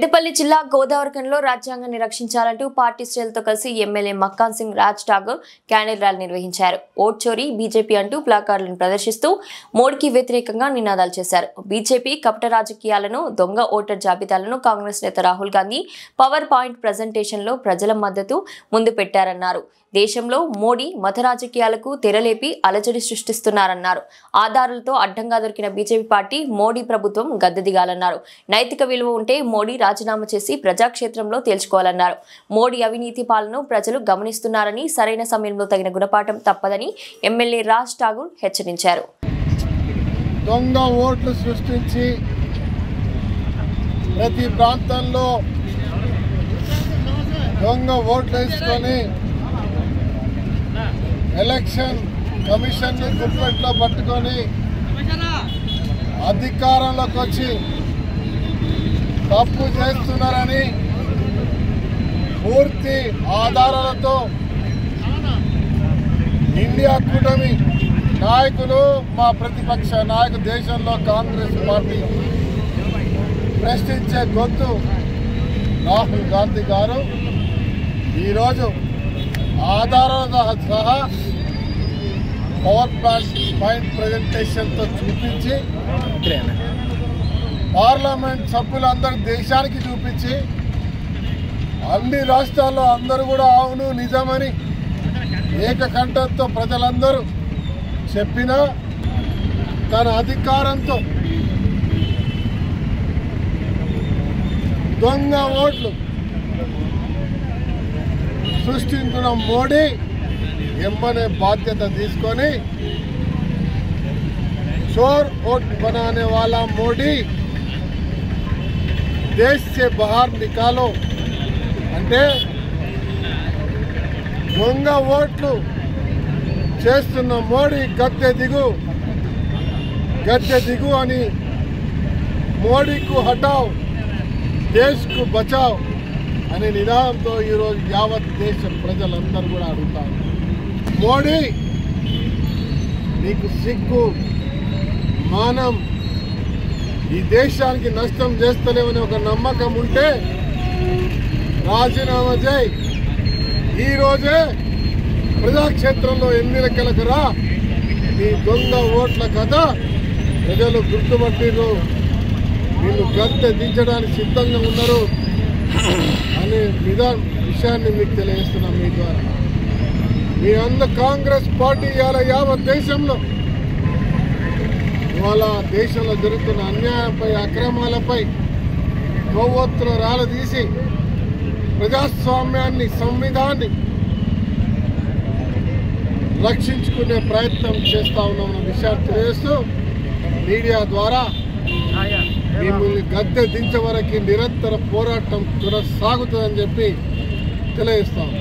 పెద్దపల్లి జిల్లా గోదావరిఖనిలో రాజ్యాంగాన్ని రక్షించాలంటూ పార్టీ శ్రేణులతో కలిసి MLA Makhan Singh Raj Thakur candle rally నిర్వహించారు. ఓట్ చోరీ బీజేపీ అంటూ ప్లాకార్డులను ప్రదర్శిస్తూ మోడీకి వ్యతిరేకంగా నినాదాలు చేశారు. బీజేపీ కపట రాజకీయాలను, దొంగ ఓటర్ జాబితాలను కాంగ్రెస్ నేత రాహుల్ గాంధీ పవర్ పాయింట్ ప్రెజెంటేషన్లో ప్రజల మద్దతు ముందు పెట్టారన్నారు. దేశంలో మోడీ మత రాజకీయాలకు తెరలేపి అలజడి సృష్టిస్తున్నారన్నారు. ఆధారాలతో అడ్డంగా దొరికిన బీజేపీ పార్టీ మోడీ ప్రభుత్వం గద్దెదిగాలన్నారు. నైతిక విలువ ఉంటే మోడీ రాజీనామా చేసి ప్రజాక్షేత్రంలో తేల్చుకోవాలన్నారు. మోడీ అవినీతి పాలనను ప్రజలు గమనిస్తున్నారని, సరైన సమయంలో తగిన గుణపాఠం తప్పదని ఎమ్మెల్యే రాజ్ ఠాగూర్ హెచ్చరించారు. దొంగ ఓట్లు సృష్టించి ప్రతి ప్రాంతంలో దొంగ ఓట్లు వేసుకొని ఎలక్షన్ కమిషన్ ని గుప్పెట్లో పట్టుకొని అధికారంలోకి వచ్చి తప్పు చేస్తున్నారని పూర్తి ఆధారాలతో ఇండియా కూటమి నాయకులు, మా ప్రతిపక్ష నాయకులు, దేశంలో కాంగ్రెస్ పార్టీ ప్రశ్నించే గొంతు రాహుల్ గాంధీ గారు ఈరోజు ఆధారాలతో సహా పవర్ పాయింట్ ప్రెజెంటేషన్తో చూపించి పార్లమెంట్ సభ్యులందరూ దేశానికి చూపించి అన్ని రాష్ట్రాల్లో అందరూ కూడా అవును నిజమని ఏకకంఠంతో ప్రజలందరూ చెప్పినా తన అధికారంతో దొంగ ఓట్లు సృష్టించిన మోడీ ఎమ్మనే బాధ్యత తీసుకొని चोर वोट बनाने वाला मोदी देश से बाहर निकालो అంటే దొంగ ఓట్లు చేస్తున్న మోడీ గద్దె దిగు అని మోడీకు హటావ్ దేశ్కు బచావ్ అనే నినాదంతో ఈరోజు యావత్ దేశ ప్రజలందరూ కూడా అడుగుతారు. మోడీ నీకు సిగ్గు మానం, ఈ దేశానికి నష్టం చేస్తలేమని ఒక నమ్మకం ఉంటే రాజీనామా చేయి. ఈరోజే ప్రజాక్షేత్రంలో ఎన్నికలకు రా. నీ దొంగ ఓట్ల కథ ప్రజలు గుర్తుపట్టిరు, వీళ్ళు గద్దె దించడానికి సిద్ధంగా ఉన్నారు అనే విషయాన్ని మీకు తెలియజేస్తున్నాం. మీ ద్వారా మీ అందరూ కాంగ్రెస్ పార్టీ ఇవాళ యావత్ దేశంలో ఇవాళ దేశంలో జరుగుతున్న అన్యాయంపై, అక్రమాలపై కొవ్వొత్తుల రాలదీసి ప్రజాస్వామ్యాన్ని, సంవిధాన్ని రక్షించుకునే ప్రయత్నం చేస్తూ ఉన్నామన్న విషయాన్ని తెలియజేస్తూ మీడియా ద్వారా మిమ్మల్ని గద్దె దించే వరకు నిరంతర పోరాటం కొనసాగుతుందని చెప్పి తెలియజేస్తాం.